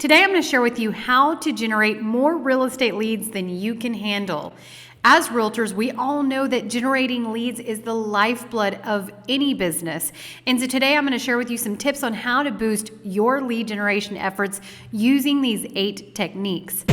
Today I'm going to share with you how to generate more real estate leads than you can handle. As realtors, we all know that generating leads is the lifeblood of any business. And so today I'm going to share with you some tips on how to boost your lead generation efforts using these 8 techniques.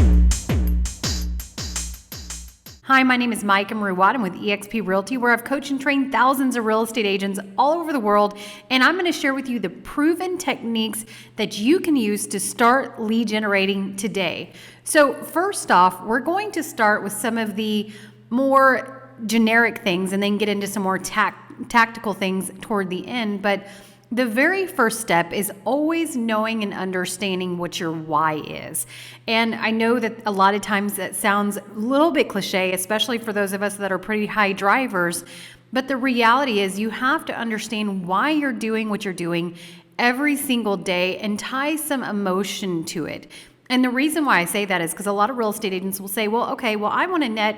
Hi, my name is Micah Marie-Watt. I'm with eXp Realty, where I've coached and trained thousands of real estate agents all over the world. And I'm going to share with you the proven techniques that you can use to start lead generating today. So first off, we're going to start with some of the more generic things and then get into some more tactical things toward the end. But the very first step is always knowing and understanding what your why is. And I know that a lot of times that sounds a little bit cliche, especially for those of us that are pretty high drivers. But the reality is you have to understand why you're doing what you're doing every single day and tie some emotion to it. And the reason why I say that is because a lot of real estate agents will say, well, I want to net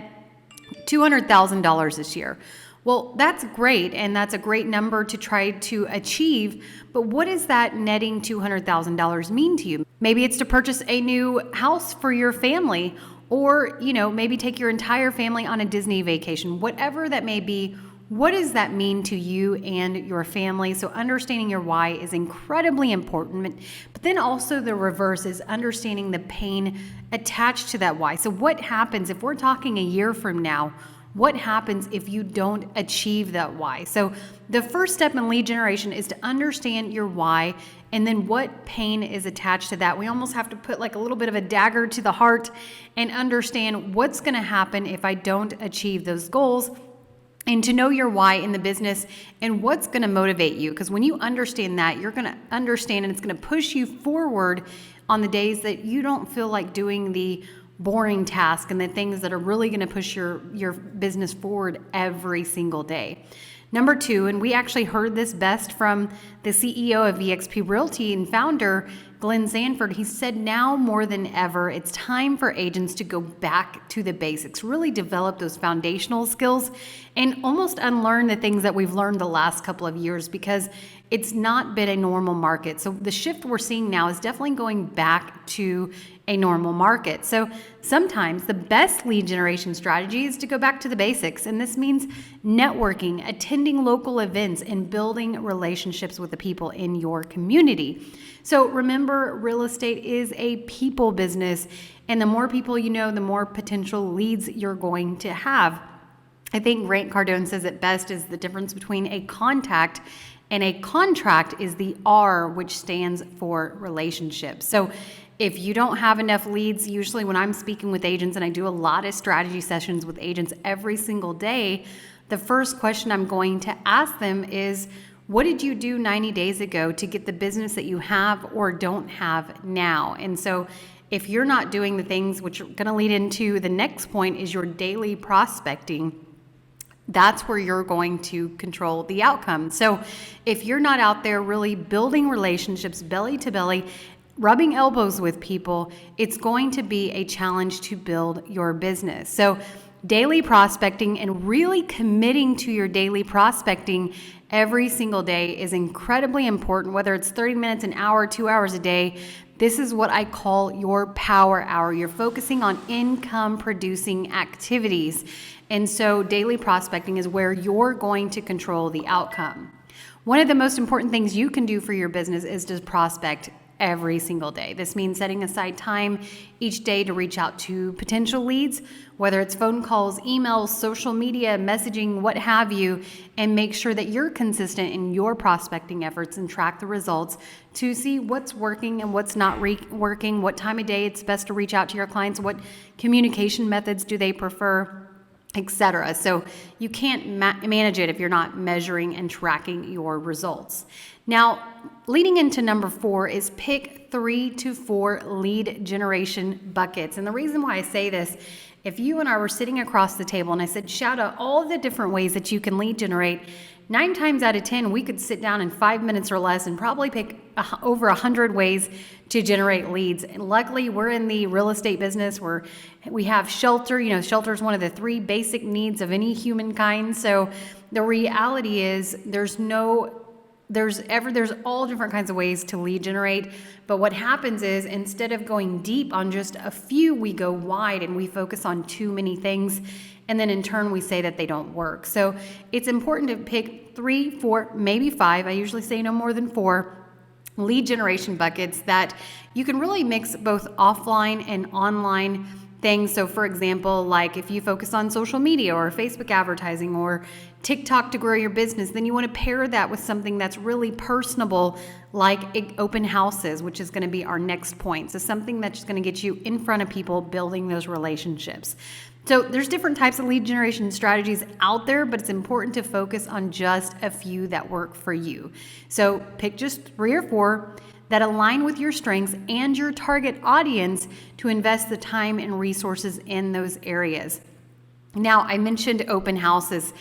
$200,000 this year. Well, that's great, and that's a great number to try to achieve, but what does that netting $200,000 mean to you? Maybe it's to purchase a new house for your family, or maybe take your entire family on a Disney vacation. Whatever that may be, what does that mean to you and your family? So understanding your why is incredibly important, but then also the reverse is understanding the pain attached to that why. So what happens if we're talking a year from now? What happens if you don't achieve that why? So the first step in lead generation is to understand your why and then what pain is attached to that. We almost have to put like a little bit of a dagger to the heart and understand what's going to happen if I don't achieve those goals, and to know your why in the business and what's going to motivate you. Because when you understand that, you're going to understand and it's going to push you forward on the days that you don't feel like doing the boring task and the things that are really going to push your business forward every single day. Number 2, and we actually heard this best from the CEO of eXp Realty and founder, Glenn Sanford. He said, now more than ever, it's time for agents to go back to the basics, really develop those foundational skills and almost unlearn the things that we've learned the last couple of years, because it's not been a normal market. So the shift we're seeing now is definitely going back to a normal market. So sometimes the best lead generation strategy is to go back to the basics. And this means networking, attending local events, and building relationships with the people in your community. So remember, real estate is a people business. And the more people you know, the more potential leads you're going to have. I think Grant Cardone says it best is the difference between a contact and a contract is the R, which stands for relationship. So if you don't have enough leads, usually when I'm speaking with agents, and I do a lot of strategy sessions with agents every single day, the first question I'm going to ask them is, what did you do 90 days ago to get the business that you have or don't have now? And so if you're not doing the things, which are going to lead into the next point is your daily prospecting, that's where you're going to control the outcome. So if you're not out there really building relationships belly to belly, rubbing elbows with people, it's going to be a challenge to build your business. So daily prospecting and really committing to your daily prospecting every single day is incredibly important, whether it's 30 minutes, an hour, 2 hours a day. This is what I call your power hour. You're focusing on income producing activities. And so daily prospecting is where you're going to control the outcome. One of the most important things you can do for your business is to prospect every single day. This means setting aside time each day to reach out to potential leads, whether it's phone calls, emails, social media, messaging, what have you, and make sure that you're consistent in your prospecting efforts and track the results to see what's working and what's not working, what time of day it's best to reach out to your clients, what communication methods do they prefer, etc. So you can't manage it if you're not measuring and tracking your results. Now, leading into number 4 is pick 3 to 4 lead generation buckets. And the reason why I say this, if you and I were sitting across the table and I said, shout out all the different ways that you can lead generate, 9 times out of 10, we could sit down in 5 minutes or less and probably pick over 100 ways to generate leads. And luckily, we're in the real estate business where we have shelter. Shelter is one of the 3 basic needs of any humankind. So the reality is there's no there's all different kinds of ways to lead generate, but what happens is instead of going deep on just a few, we go wide and we focus on too many things, and then in turn we say that they don't work. So it's important to pick 3, 4, maybe 5. I usually say no more than 4 lead generation buckets that you can really mix both offline and online things. So for example, like if you focus on social media or Facebook advertising or TikTok to grow your business, then you want to pair that with something that's really personable, like open houses, which is going to be our next point. So something that's going to get you in front of people, building those relationships. So there's different types of lead generation strategies out there, but it's important to focus on just a few that work for you. So pick just 3 or 4 that align with your strengths and your target audience to invest the time and resources in those areas. Now, I mentioned open houses.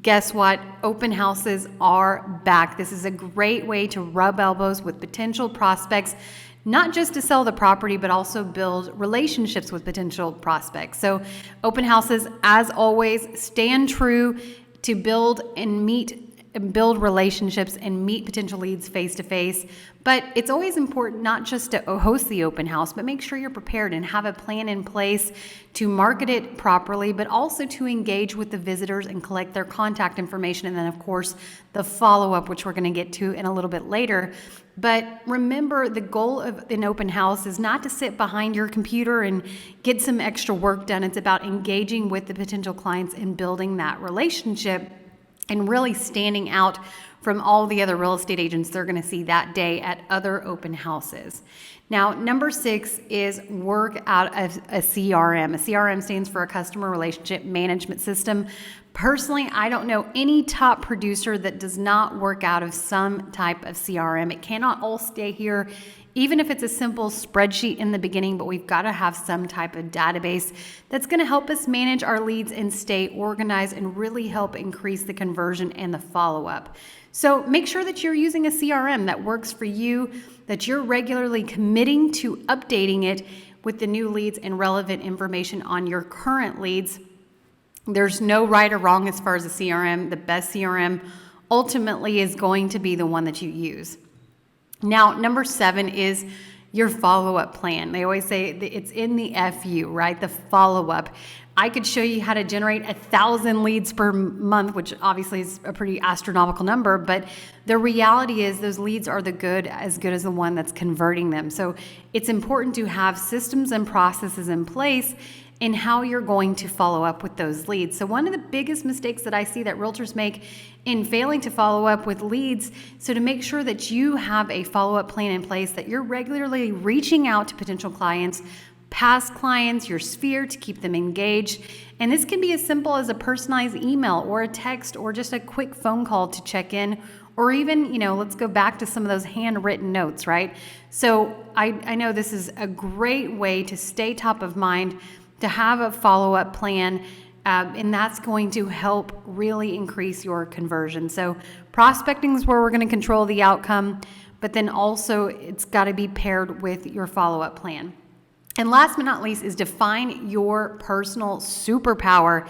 Guess what? Open houses are back. This is a great way to rub elbows with potential prospects, not just to sell the property, but also build relationships with potential prospects. So open houses, as always, stand true to build relationships and meet potential leads face to face. But it's always important not just to host the open house, but make sure you're prepared and have a plan in place to market it properly, but also to engage with the visitors and collect their contact information. And then of course, the follow-up, which we're going to get to in a little bit later. But remember, the goal of an open house is not to sit behind your computer and get some extra work done. It's about engaging with the potential clients and building that relationship and really standing out from all the other real estate agents they're going to see that day at other open houses. Now, number 6 is work out of a CRM. A CRM stands for a customer relationship management system. Personally, I don't know any top producer that does not work out of some type of CRM. It cannot all stay here, even if it's a simple spreadsheet in the beginning, but we've got to have some type of database that's going to help us manage our leads and stay organized and really help increase the conversion and the follow-up. So make sure that you're using a CRM that works for you, that you're regularly committing to updating it with the new leads and relevant information on your current leads. There's no right or wrong as far as a CRM. The best CRM ultimately is going to be the one that you use. Now, number 7 is your follow-up plan. They always say it's in the FU, right? The follow-up. I could show you how to generate 1,000 leads per month, which obviously is a pretty astronomical number, but the reality is those leads are as good as the one that's converting them. So it's important to have systems and processes in place in how you're going to follow up with those leads. So one of the biggest mistakes that I see that realtors make in failing to follow up with leads, so to make sure that you have a follow-up plan in place, that you're regularly reaching out to potential clients, past clients, your sphere, to keep them engaged. And this can be as simple as a personalized email or a text or just a quick phone call to check in, or even, let's go back to some of those handwritten notes, right? So I know this is a great way to stay top of mind, to have a follow-up plan, and that's going to help really increase your conversion. So prospecting is where we're going to control the outcome, but then also it's got to be paired with your follow-up plan. And last but not least is define your personal superpower.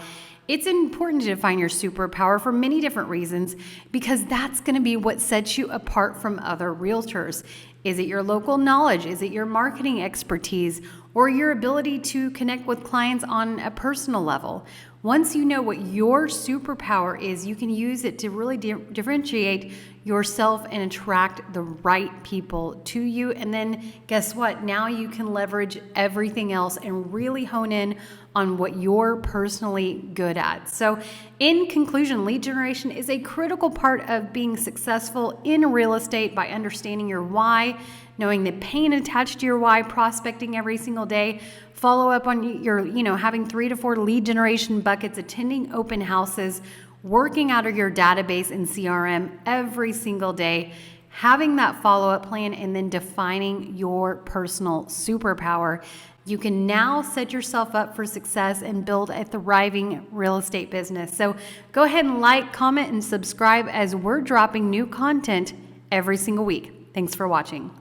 It's important to define your superpower for many different reasons, because that's going to be what sets you apart from other realtors. Is it your local knowledge? Is it your marketing expertise? Or your ability to connect with clients on a personal level? Once you know what your superpower is, you can use it to really differentiate yourself and attract the right people to you. And then guess what? Now you can leverage everything else and really hone in on what you're personally good at. So in conclusion, lead generation is a critical part of being successful in real estate by understanding your why, knowing the pain attached to your why, prospecting every single day, follow up on your, having 3 to 4 lead generation buckets, attending open houses, working out of your database and CRM every single day, having that follow-up plan, and then defining your personal superpower. You can now set yourself up for success and build a thriving real estate business. So go ahead and like, comment, and subscribe as we're dropping new content every single week. Thanks for watching.